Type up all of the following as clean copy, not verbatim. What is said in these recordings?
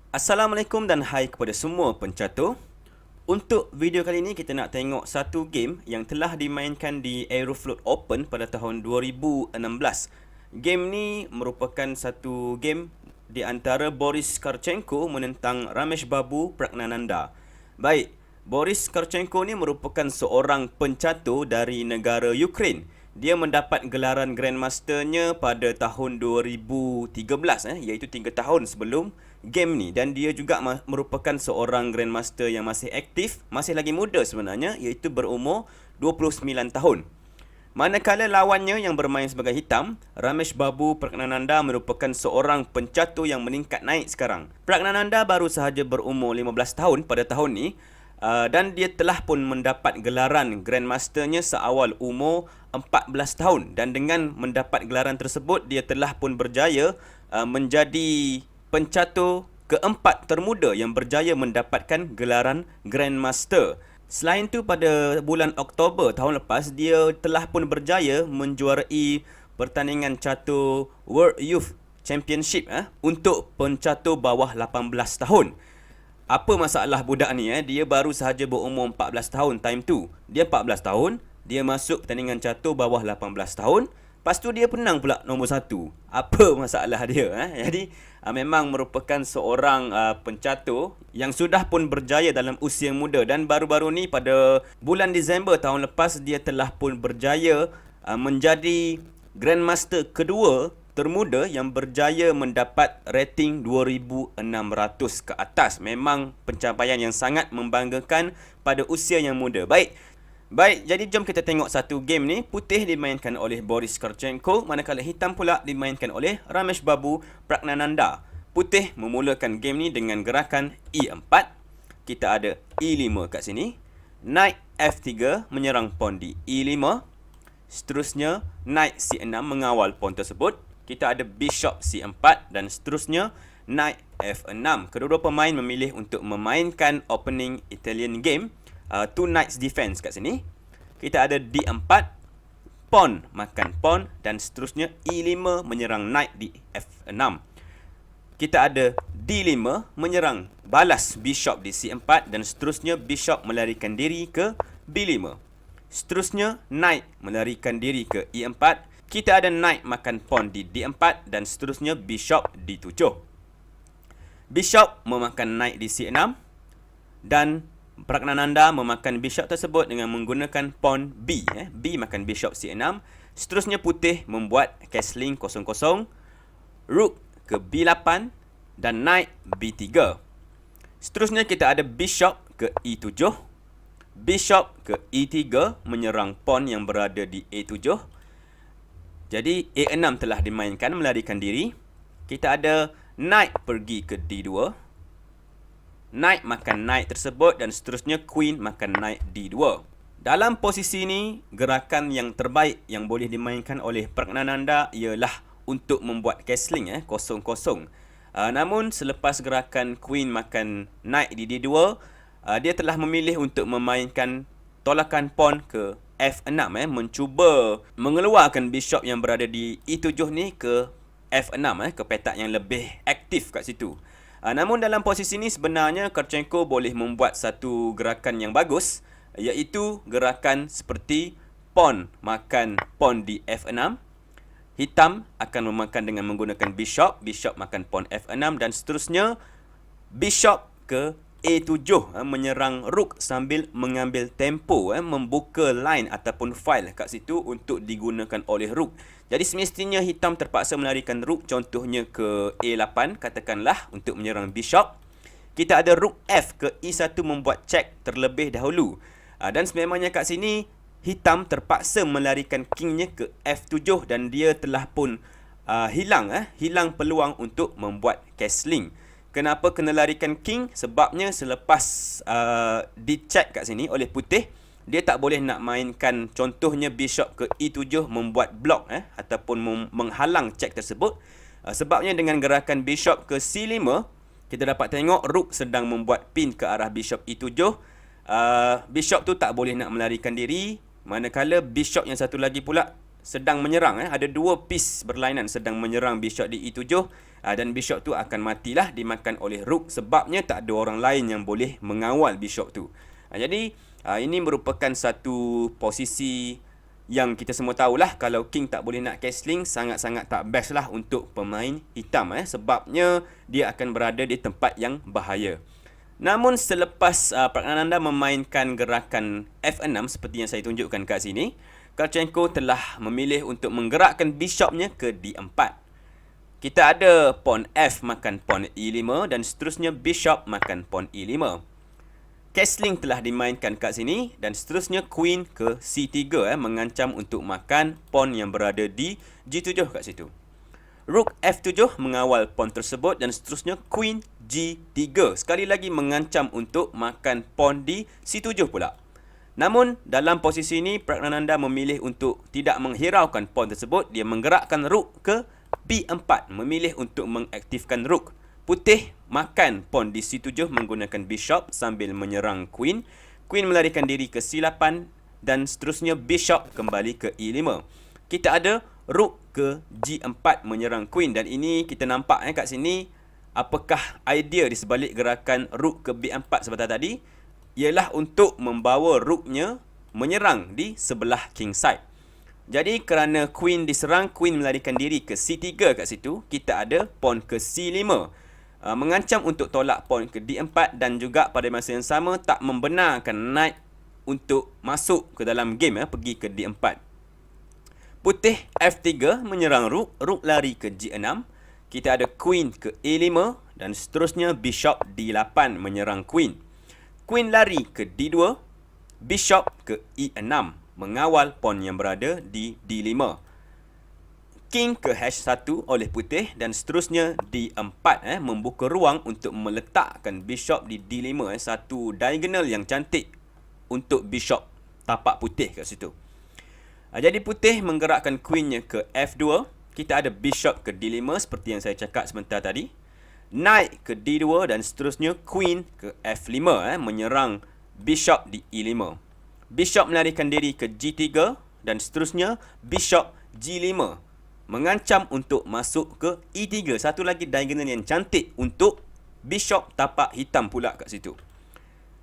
Assalamualaikum dan hai kepada semua pencatur. Untuk video kali ini kita nak tengok satu game yang telah dimainkan di Aeroflot Open pada tahun 2016. Game ni merupakan satu game di antara Boris Karchenko menentang Ramesh Babu Pragnananda. Baik, Boris Karchenko ni merupakan seorang pencatur dari negara Ukraine. Dia mendapat gelaran Grandmasternya pada tahun 2013 iaitu 3 tahun sebelum game ni, dan dia juga merupakan seorang Grandmaster yang masih aktif, masih lagi muda sebenarnya, iaitu berumur 29 tahun. Manakala lawannya yang bermain sebagai hitam, Ramesh Babu Pragnananda merupakan seorang pencatur yang meningkat naik sekarang. Pragnananda baru sahaja berumur 15 tahun pada tahun ni, dan dia telah pun mendapat gelaran Grandmasternya seawal umur 14 tahun, dan dengan mendapat gelaran tersebut dia telah pun berjaya menjadi pencatur keempat termuda yang berjaya mendapatkan gelaran Grandmaster. Selain itu, pada bulan Oktober tahun lepas dia telah pun berjaya menjuarai pertandingan catur World Youth Championship untuk pencatur bawah 18 tahun. Apa masalah budak ni? Dia baru sahaja berumur 14 tahun time tu. Dia 14 tahun, dia masuk pertandingan catur bawah 18 tahun. Lepas tu dia penang pula nombor 1. Apa masalah dia? Jadi memang merupakan seorang pencatur yang sudah pun berjaya dalam usia muda, dan baru-baru ni pada bulan Disember tahun lepas dia telah pun berjaya menjadi Grandmaster kedua termuda yang berjaya mendapat rating 2600 ke atas. Memang pencapaian yang sangat membanggakan pada usia yang muda. Baik, jadi jom kita tengok satu game ni. Putih dimainkan oleh Boris Karchenko, manakala hitam pula dimainkan oleh Ramesh Babu Pragnananda. Putih memulakan game ni dengan gerakan E4. Kita ada E5 kat sini. Knight F3 menyerang pawn di E5. Seterusnya Knight C6 mengawal pawn tersebut. Kita ada Bishop C4 dan seterusnya Knight F6. Kedua-dua pemain memilih untuk memainkan opening Italian game, two knights defense kat sini. Kita ada D4, pawn makan pawn, dan seterusnya E5 menyerang knight di F6. Kita ada D5 menyerang balas bishop di C4, dan seterusnya bishop melarikan diri ke B5. Seterusnya knight melarikan diri ke E4. Kita ada knight makan pawn di D4 dan seterusnya bishop D7. Bishop memakan knight di C6 dan Pragnananda memakan bishop tersebut dengan menggunakan pawn B. B makan bishop C6. Seterusnya putih membuat castling 0-0. Rook ke B8 dan knight B3. Seterusnya kita ada bishop ke E7. Bishop ke E3 menyerang pawn yang berada di A7. Jadi A6 telah dimainkan melarikan diri. Kita ada knight pergi ke D2. Knight makan knight tersebut dan seterusnya queen makan knight D2. Dalam posisi ini, gerakan yang terbaik yang boleh dimainkan oleh Pragnananda ialah untuk membuat castling 0-0. Namun selepas gerakan queen makan knight di D2, dia telah memilih untuk memainkan tolakan pawn ke F6, mencuba mengeluarkan bishop yang berada di E7 ni ke F6, ke petak yang lebih aktif kat situ. Namun dalam posisi ini sebenarnya Karchenko boleh membuat satu gerakan yang bagus, iaitu gerakan seperti pawn makan pawn di F6. Hitam akan memakan dengan menggunakan bishop, bishop makan pawn F6 dan seterusnya bishop ke A7 menyerang rook sambil mengambil tempo, membuka line ataupun file kat situ untuk digunakan oleh rook. Jadi semestinya hitam terpaksa melarikan rook contohnya ke A8 katakanlah untuk menyerang bishop. Kita ada rook F ke E1 membuat check terlebih dahulu. Dan sememangnya kat sini hitam terpaksa melarikan kingnya ke F7 dan dia telah pun hilang peluang untuk membuat castling. Kenapa kena larikan king? Sebabnya selepas dicheck kat sini oleh putih, dia tak boleh nak mainkan contohnya bishop ke E7 membuat block ataupun menghalang check tersebut. Sebabnya dengan gerakan bishop ke C5, kita dapat tengok rook sedang membuat pin ke arah bishop E7. Bishop tu tak boleh nak melarikan diri, manakala bishop yang satu lagi pula sedang menyerang. Ada dua piece berlainan sedang menyerang bishop di E7. Dan bishop tu akan matilah dimakan oleh rook. Sebabnya tak ada orang lain yang boleh mengawal bishop tu. Jadi ini merupakan satu posisi yang kita semua tahulah. Kalau king tak boleh nak castling, sangat-sangat tak best lah untuk pemain hitam. Sebabnya dia akan berada di tempat yang bahaya. Namun selepas Praggnanandhaa memainkan gerakan F6 seperti yang saya tunjukkan kat sini, Kravchenko telah memilih untuk menggerakkan bishopnya ke D4. Kita ada pawn F makan pawn E5 dan seterusnya bishop makan pawn E5. Castling telah dimainkan kat sini dan seterusnya queen ke C3 mengancam untuk makan pawn yang berada di G7 kat situ. Rook F7 mengawal pawn tersebut dan seterusnya queen G3. Sekali lagi mengancam untuk makan pawn di C7 pula. Namun dalam posisi ini Praggnanandhaa memilih untuk tidak menghiraukan pawn tersebut. Dia menggerakkan rook ke B4, memilih untuk mengaktifkan rook. Putih makan pawn di C7 menggunakan bishop sambil menyerang queen. Queen melarikan diri ke C8 dan seterusnya bishop kembali ke E5. Kita ada rook ke G4 menyerang queen dan ini kita nampak kat sini apakah idea di sebalik gerakan rook ke B4 sebentar tadi ialah untuk membawa rooknya menyerang di sebelah king side. Jadi kerana queen diserang, queen melarikan diri ke C3 kat situ, kita ada pawn ke C5 mengancam untuk tolak pawn ke D4 dan juga pada masa yang sama tak membenarkan knight untuk masuk ke dalam game pergi ke D4. Putih F3 menyerang rook, rook lari ke G6. Kita ada queen ke E5 dan seterusnya bishop D8 menyerang queen. Queen lari ke D2, bishop ke E6 mengawal pawn yang berada di D5. King ke H1 oleh putih dan seterusnya D4 membuka ruang untuk meletakkan bishop di D5 satu diagonal yang cantik untuk bishop tapak putih kat situ. Jadi putih menggerakkan queennya ke F2. Kita ada bishop ke D5 seperti yang saya cakap sebentar tadi. Knight ke D2 dan seterusnya queen ke F5 menyerang bishop di E5. Bishop melarikan diri ke G3 dan seterusnya bishop G5 mengancam untuk masuk ke E3. Satu lagi diagonal yang cantik untuk bishop tapak hitam pula kat situ.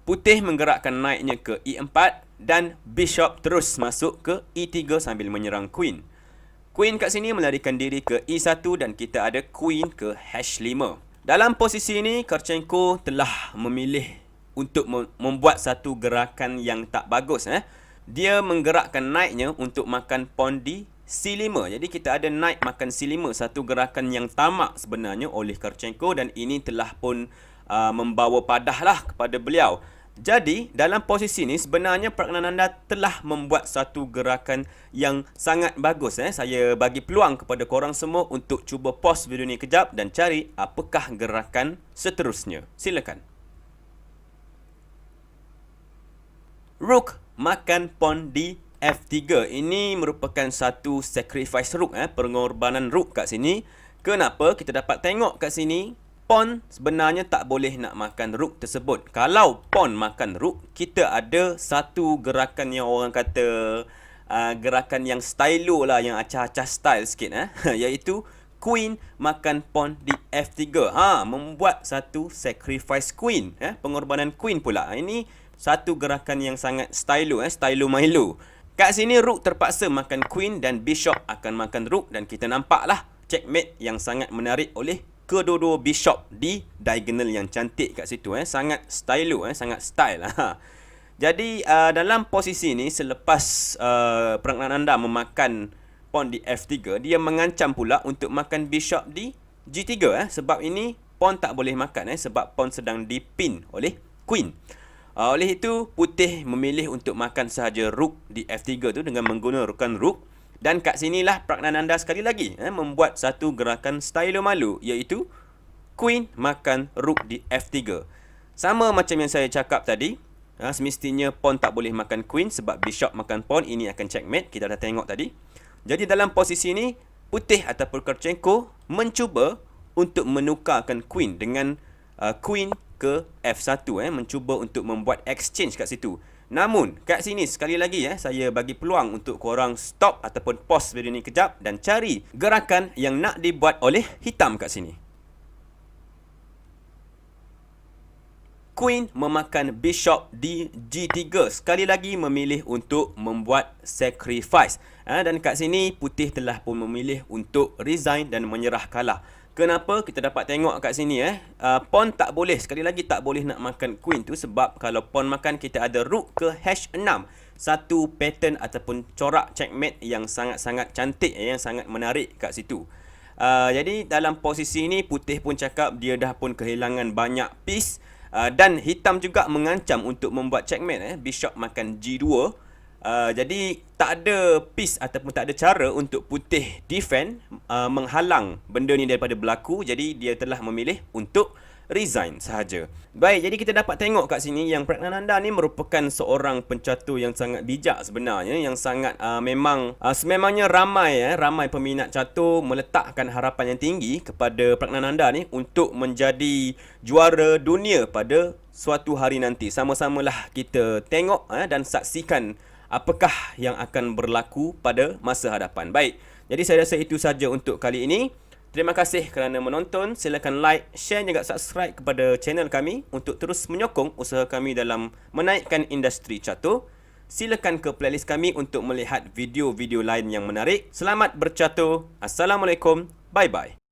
Putih menggerakkan knightnya ke E4 dan bishop terus masuk ke E3 sambil menyerang queen. Queen kat sini melarikan diri ke E1 dan kita ada queen ke H5. Dalam posisi ini, Kravchenko telah memilih untuk membuat satu gerakan yang tak bagus. Dia menggerakkan knightnya untuk makan pawn di C5. Jadi kita ada knight makan C5, satu gerakan yang tamak sebenarnya oleh Kravchenko dan ini telah pun membawa padahlah kepada beliau. Jadi dalam posisi ini sebenarnya Praggnanandhaa telah membuat satu gerakan yang sangat bagus. Saya bagi peluang kepada korang semua untuk cuba pause video ni kejap dan cari apakah gerakan seterusnya. Silakan. Rook makan pawn di F3. Ini merupakan satu sacrifice rook, pengorbanan rook kat sini. Kenapa? Kita dapat tengok kat sini pawn sebenarnya tak boleh nak makan rook tersebut. Kalau pawn makan rook, kita ada satu gerakan yang orang kata gerakan yang stylo lah, yang acah-acah style sikit, iaitu queen makan pawn di F3. Membuat satu sacrifice queen, pengorbanan queen pula. Ini satu gerakan yang sangat stylo, stylo Milo. Kat sini rook terpaksa makan queen dan bishop akan makan rook dan kita nampaklah checkmate yang sangat menarik oleh kedua-dua bishop di diagonal yang cantik kat situ. Sangat stylo, sangat style. Jadi dalam posisi ini selepas Praggnanandhaa memakan pawn di F3, dia mengancam pula untuk makan bishop di G3. Sebab ini pawn tak boleh makan, sebab pawn sedang dipin oleh queen. Oleh itu putih memilih untuk makan sahaja rook di F3 tu dengan menggunakan rook. Dan kat sinilah Praggnanandhaa sekali lagi membuat satu gerakan stylo malu, iaitu queen makan rook di F3. Sama macam yang saya cakap tadi, semestinya pawn tak boleh makan queen sebab bishop makan pawn. Ini akan checkmate, kita dah tengok tadi. Jadi dalam posisi ini, putih ataupun Kravchenko mencuba untuk menukarkan queen dengan queen ke F1, mencuba untuk membuat exchange kat situ. Namun, kat sini sekali lagi saya bagi peluang untuk korang stop ataupun pause video ni kejap dan cari gerakan yang nak dibuat oleh hitam kat sini. Queen memakan bishop di G3. Sekali lagi memilih untuk membuat sacrifice. Dan kat sini putih telah pun memilih untuk resign dan menyerah kalah. Kenapa? Kita dapat tengok kat sini pawn tak boleh, sekali lagi tak boleh nak makan queen tu, sebab kalau pawn makan kita ada rook ke H6. Satu pattern ataupun corak checkmate yang sangat-sangat cantik, yang sangat menarik kat situ. Jadi dalam posisi ni putih pun cakap dia dah pun kehilangan banyak piece, dan hitam juga mengancam untuk membuat checkmate. Bishop makan G2. Jadi tak ada piece ataupun tak ada cara untuk putih defend, menghalang benda ni daripada berlaku. Jadi dia telah memilih untuk resign sahaja. Baik, jadi kita dapat tengok kat sini yang Praggnanandhaa ni merupakan seorang pencatur yang sangat bijak sebenarnya, yang sangat sememangnya ramai peminat catur meletakkan harapan yang tinggi kepada Praggnanandhaa ni untuk menjadi juara dunia pada suatu hari nanti. Sama-samalah kita tengok dan saksikan apakah yang akan berlaku pada masa hadapan. Baik, jadi saya rasa itu saja untuk kali ini. Terima kasih kerana menonton. Silakan like, share juga subscribe kepada channel kami untuk terus menyokong usaha kami dalam menaikkan industri catur. Silakan ke playlist kami untuk melihat video-video lain yang menarik. Selamat bercatur. Assalamualaikum. Bye-bye.